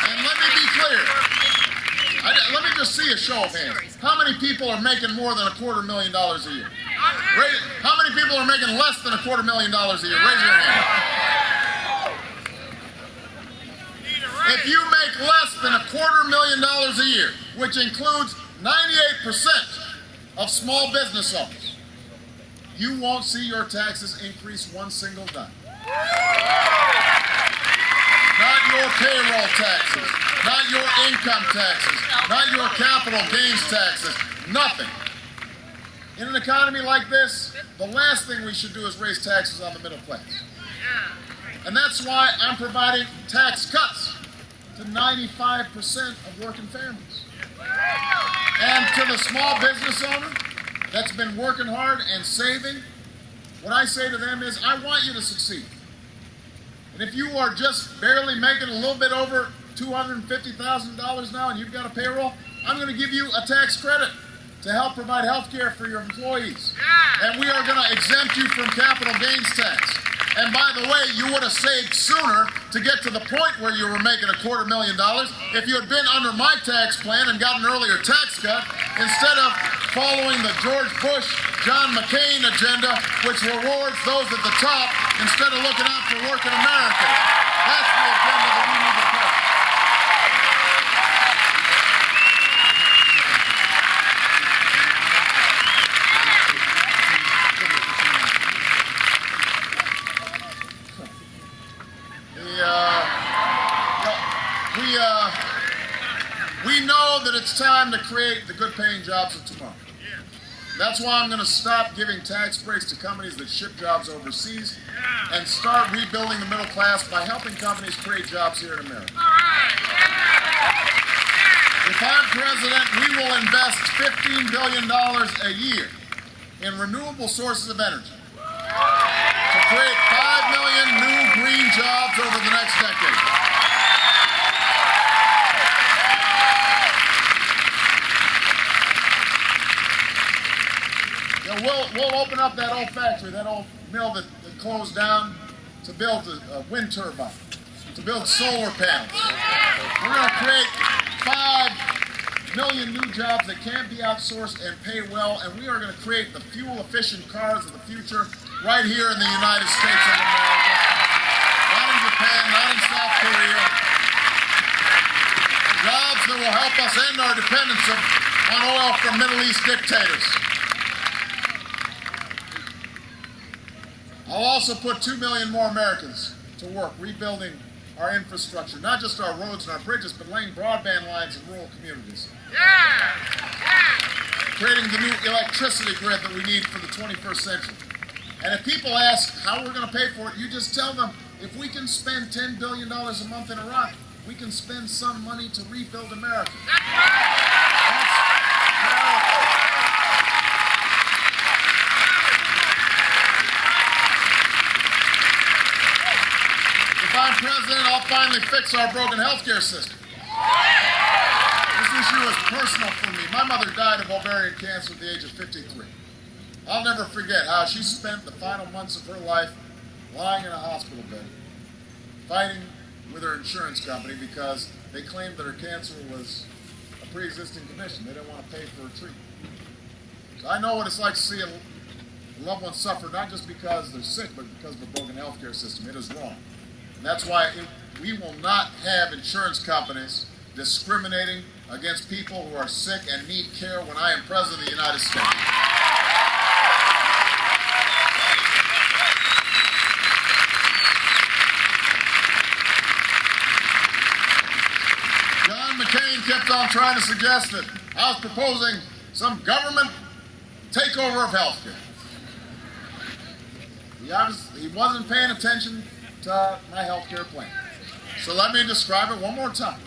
And let me be clear. Let me just see a show of hands. How many people are making more than $250,000 a year? How many people are making less than $250,000 a year? Raise your hand. If you make less than $250,000 a year, which includes 98% of small business owners, you won't see your taxes increase one single dime. Not your payroll taxes, not your income taxes, not your capital gains taxes, nothing. In an economy like this, the last thing we should do is raise taxes on the middle class. And that's why I'm providing tax cuts to 95% of working families. And to the small business owner that's been working hard and saving, what I say to them is, I want you to succeed. And if you are just barely making a little bit over $250,000 now and you've got a payroll, I'm going to give you a tax credit to help provide health care for your employees. And we are going to exempt you from capital gains tax. And by the way, you would have saved sooner to get to the point where you were making $250,000 if you had been under my tax plan and got an earlier tax cut, instead of following the George Bush, John McCain agenda, which rewards those at the top instead of looking out for working Americans. That's the agenda that we need to push. We know that it's time to create the good-paying jobs of tomorrow. That's why I'm going to stop giving tax breaks to companies that ship jobs overseas and start rebuilding the middle class by helping companies create jobs here in America. If I'm president, we will invest $15 billion a year in renewable sources of energy to create 5 million new green jobs over the next decade. We'll open up that old factory, that old mill that closed down, to build a wind turbine, to build solar panels. We're going to create 5 million new jobs that can be outsourced and pay well, and we are going to create the fuel-efficient cars of the future right here in the United States of America. Not in Japan, not in South Korea. Jobs that will help us end our dependence on oil from Middle East dictators. I'll also put 2 million more Americans to work rebuilding our infrastructure, not just our roads and our bridges, but laying broadband lines in rural communities. Creating the new electricity grid that we need for the 21st century. And if people ask how we're going to pay for it, you just tell them, if we can spend $10 billion a month in Iraq, we can spend some money to rebuild America. If I'm president, I'll finally fix our broken healthcare system. This issue is personal for me. My mother died of ovarian cancer at the age of 53. I'll never forget how she spent the final months of her life lying in a hospital bed, fighting with her insurance company because they claimed that her cancer was a pre-existing condition. They didn't want to pay for her treatment. So I know what it's like to see a loved one suffer, not just because they're sick, but because of a broken healthcare system. It is wrong. And that's why we will not have insurance companies discriminating against people who are sick and need care when I am President of the United States. John McCain kept on trying to suggest that I was proposing some government takeover of health care. He wasn't paying attention to my health care plan. So let me describe it one more time.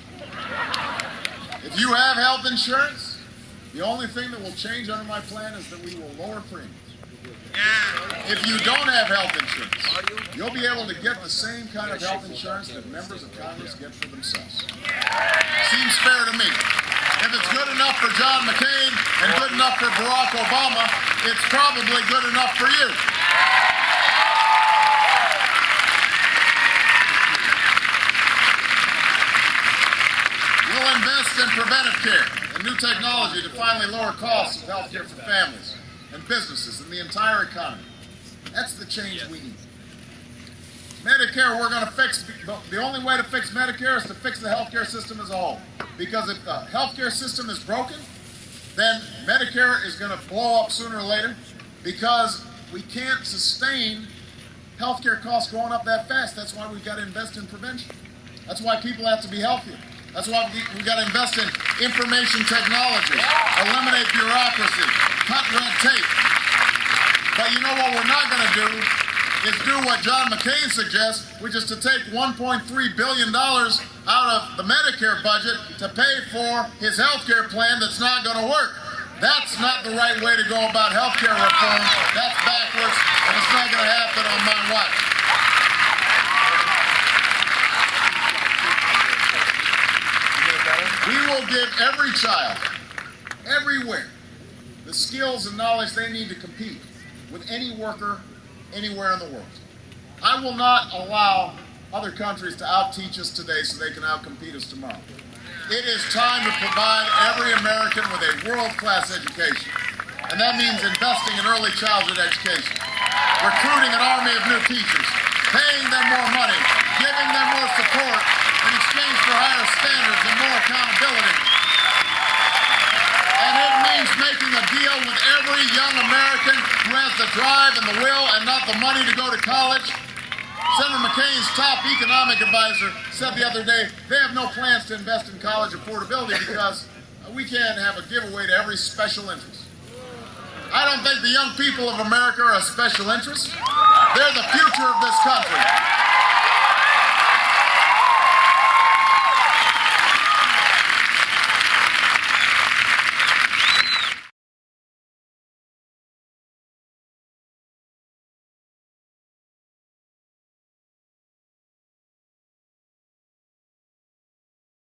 If you have health insurance, the only thing that will change under my plan is that we will lower premiums. If you don't have health insurance, you'll be able to get the same kind of health insurance that members of Congress get for themselves. Seems fair to me. If it's good enough for John McCain and good enough for Barack Obama, it's probably good enough for you. invest in preventive care and new technology to finally lower costs of health care for families and businesses and the entire economy. That's the change we need. Medicare, we're going to fix. The only way to fix Medicare is to fix the healthcare system as a whole. Because if the healthcare system is broken, then Medicare is going to blow up sooner or later, because we can't sustain healthcare costs going up that fast. That's why we've got to invest in prevention. That's why people have to be healthier. That's why we've got to invest in information technology, eliminate bureaucracy, cut red tape. But you know what we're not going to do is do what John McCain suggests, which is to take $1.3 billion out of the Medicare budget to pay for his health care plan that's not going to work. That's not the right way to go about health care reform. That's backwards, and it's not going to happen on my watch. We will give every child, everywhere, the skills and knowledge they need to compete with any worker anywhere in the world. I will not allow other countries to out-teach us today so they can out-compete us tomorrow. It is time to provide every American with a world-class education. And that means investing in early childhood education, recruiting an army of new teachers, paying them more money, giving them more support in exchange for higher standards and more accountability. And it means making a deal with every young American who has the drive and the will and not the money to go to college. Senator McCain's top economic advisor said the other day they have no plans to invest in college affordability because we can't have a giveaway to every special interest. I don't think the young people of America are a special interest. They're the future of this country.